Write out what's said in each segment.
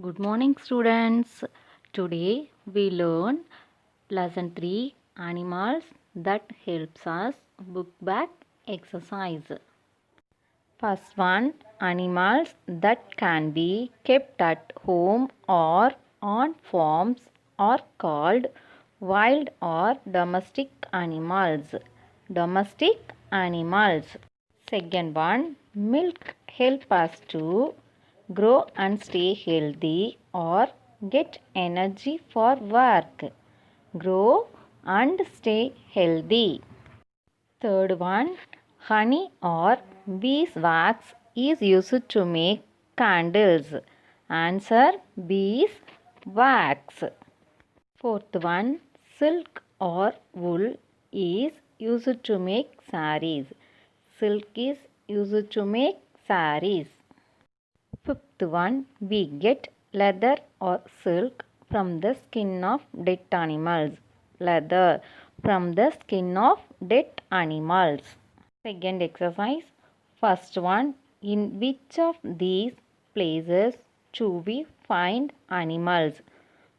Good morning, students. Today we learn lesson 3 animals that helps us book back exercise. First one, animals that can be kept at home or on farms are called wild or domestic animals. Domestic animals. Second one, milk help us to grow and stay healthy or get energy for work. Grow and stay healthy. Third one, honey or beeswax is used to make candles. Answer, beeswax. Fourth one, silk or wool is used to make saris. Silk is used to make saris. Fifth one, we get leather or silk from the skin of dead animals. Leather from the skin of dead animals. Second exercise. First one, in which of these places do we find animals?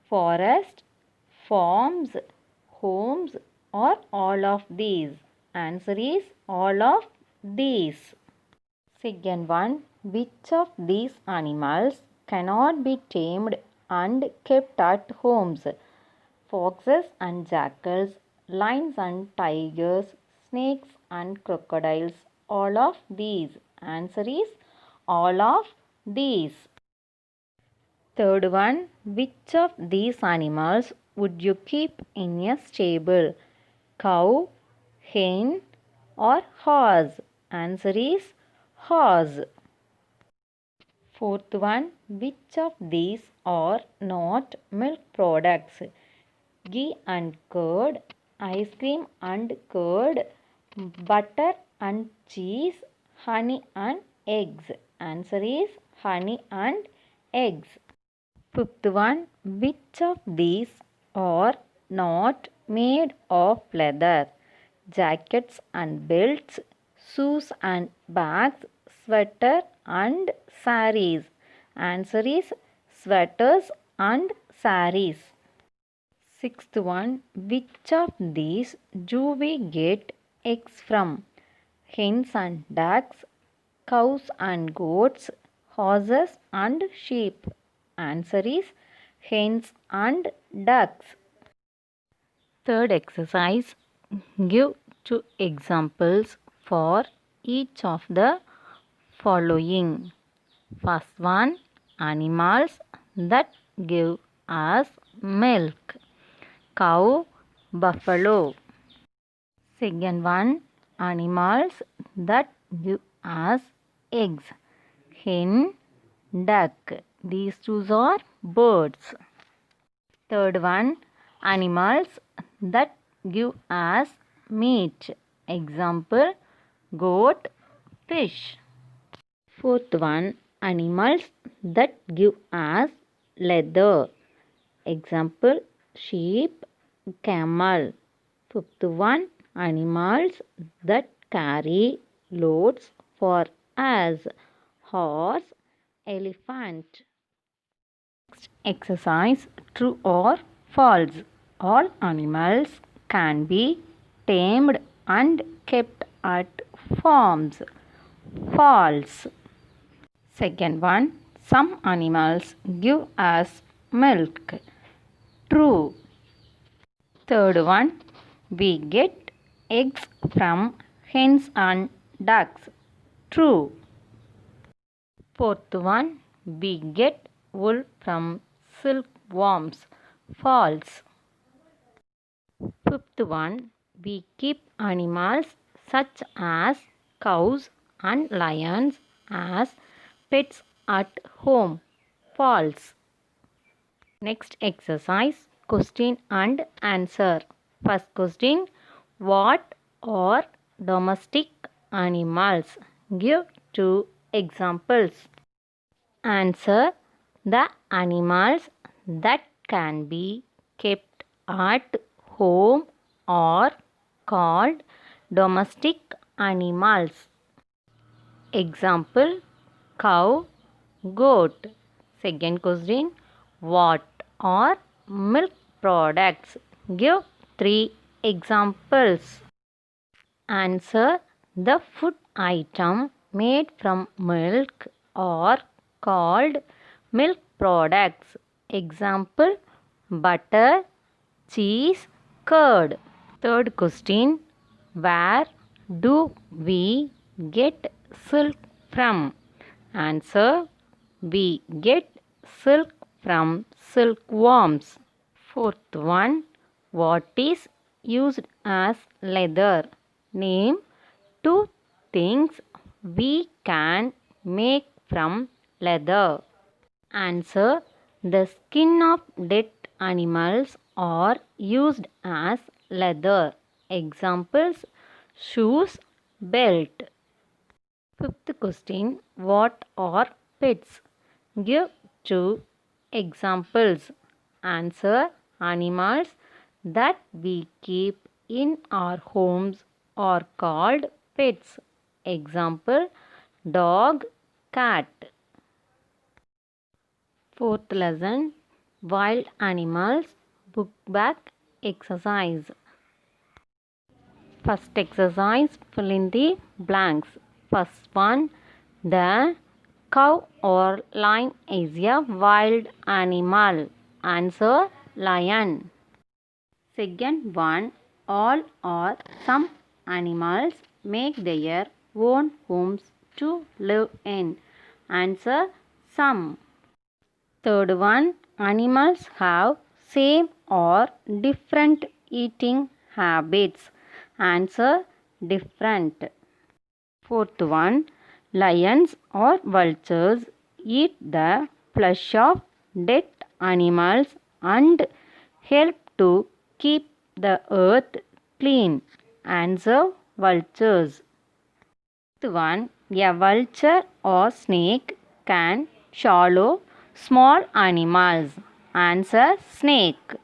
Forest, farms, homes, or all of these? Answer is all of these. Second one, which of these animals cannot be tamed and kept at homes? Foxes and jackals, lions and tigers, snakes and crocodiles. All of these. Answer is all of these. Third one, which of these animals would you keep in a stable? Cow, hen, or horse? Answer is horse. Fourth one, which of these are not milk products? Ghee and curd, ice cream and curd, butter and cheese, honey and eggs. Answer is honey and eggs. Fifth one, which of these are not made of leather? Jackets and belts, shoes and bags, sweater and saris. Answer is sweaters and saris. Sixth one, which of these do we get eggs from? Hens and ducks, cows and goats, horses and sheep. Answer is hens and ducks. Third exercise, give two examples for each of the following. First one, animals that give us milk. Cow, buffalo. Second one, animals that give us eggs. Hen, duck. These two are birds. Third one, animals that give us meat. Example, goat, fish. Fourth one, animals that give us leather. Example, sheep, camel. Fifth one, animals that carry loads for us. Horse, elephant. Next exercise, true or false. All animals can be tamed and kept at farms. False. Second one, some animals give us milk. True. Third one, we get eggs from hens and ducks. True. Fourth one, we get wool from silkworms. False. Fifth one, we keep animals such as cows and lions as pets at home. False. Next exercise, question and answer. First question, what are domestic animals? Give two examples. Answer, the animals that can be kept at home are called domestic animals. Example, cow, goat. Second question, what are milk products? Give 3 examples. Answer, the food item made from milk are called milk products. Example, butter, cheese, curd. Third question, where do we get silk from? Answer, we get silk from silkworms. Fourth one, what is used as leather? Name 2 things we can make from leather. Answer, the skin of dead animals are used as leather. Examples, shoes, belt. Fifth question, what are pets? Give 2 examples. Answer, animals that we keep in our homes are called pets. Example, dog, cat. Fourth lesson, wild animals, book back exercise. First exercise, fill in the blanks. First one, the cow or lion is a wild animal. Answer, lion. Second one, all or some animals make their own homes to live in. Answer, some. Third one, animals have same or different eating habits. Answer, different. Fourth one, lions or vultures eat the flesh of dead animals and help to keep the earth clean. Answer, vultures. Fifth one, a vulture or snake can swallow small animals. Answer, snake.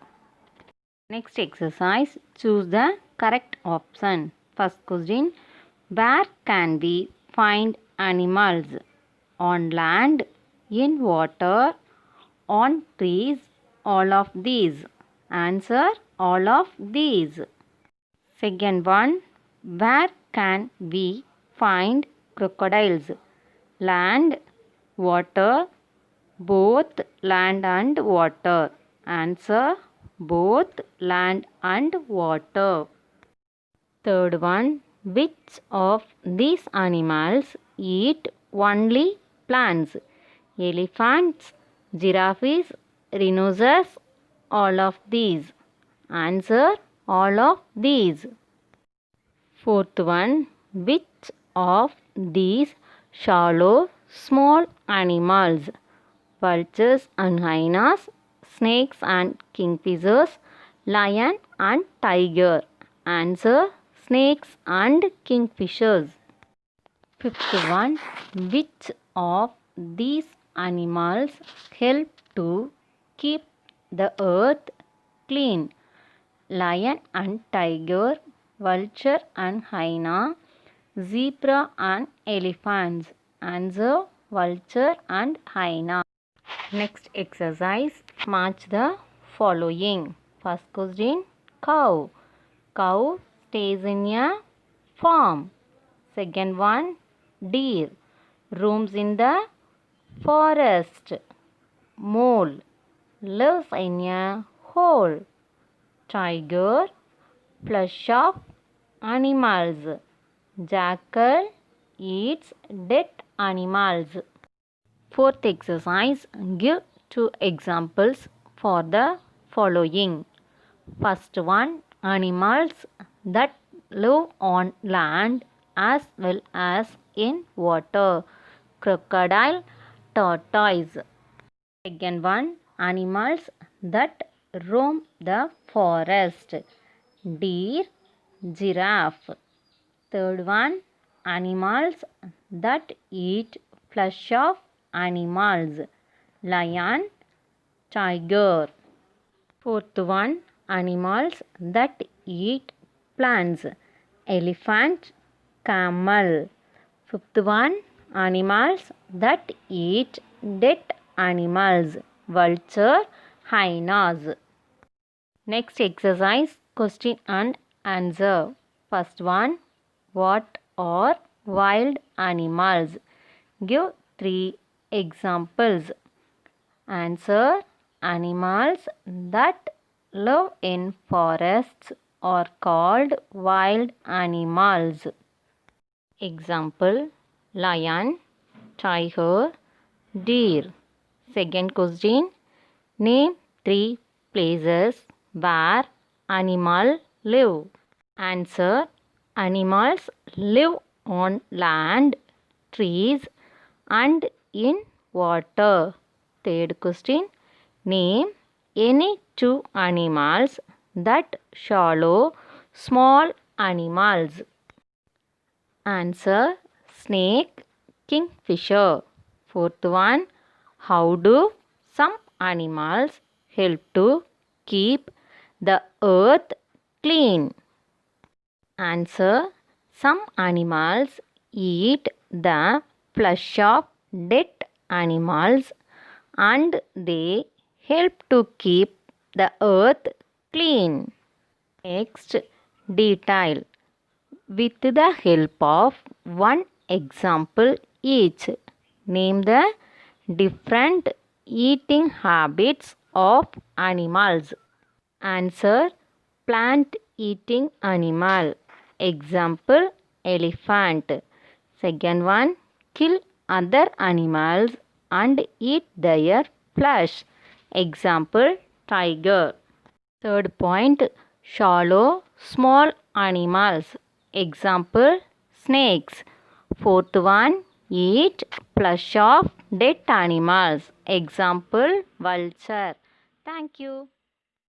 Next exercise, choose the correct option. First question, where can we find animals? On land, in water, on trees, all of these. Answer, all of these. Second one, where can we find crocodiles? Land, water, both land and water. Answer, both land and water. Third one, which of these animals eat only plants? Elephants, giraffes, rhinoceros, all of these. Answer, all of these. Fourth one, which of these swallow small animals? Vultures and hyenas, snakes and kingfishers, lion and tiger. Answer, snakes and kingfishers. Fifth one, which of these animals help to keep the earth clean? Lion and tiger, vulture and hyena, zebra and elephants. Answer, vulture and hyena. Next exercise, match the following. First question, cow. Cow stays in a farm. Second one, deer roams in the forest. Mole lives in a hole. Tiger, flesh of animals. Jackal eats dead animals. Fourth exercise, give 2 examples for the following. First one, animals that live on land as well as in water. Crocodile, tortoise. Second one, animals that roam the forest. Deer, giraffe. Third one, animals that eat flesh of animals. Lion, tiger. Fourth one, animals that eat plants. Elephant, camel. Fifth one, animals that eat dead animals. Vulture, hyenas. Next exercise, question and answer. First one, what are wild animals? Give 3 examples. Answer, animals that live in forests are called wild animals. Example, lion, tiger, deer. Second question, name 3 places where animals live. Answer, animals live on land, trees and in water. Third question, name any 2 animals that swallow small animals. Answer, snake, kingfisher. Fourth one, how do some animals help to keep the earth clean? Answer, some animals eat the flesh of dead animals and they help to keep the earth clean. Next, detail. With the help of one example each, name the different eating habits of animals. Answer, plant eating animal. Example, elephant. Second one, kill other animals and eat their flesh. Example, tiger. Third point, swallow small animals. Example, snakes. Fourth one, eat flesh of dead animals. Example, vulture. Thank you.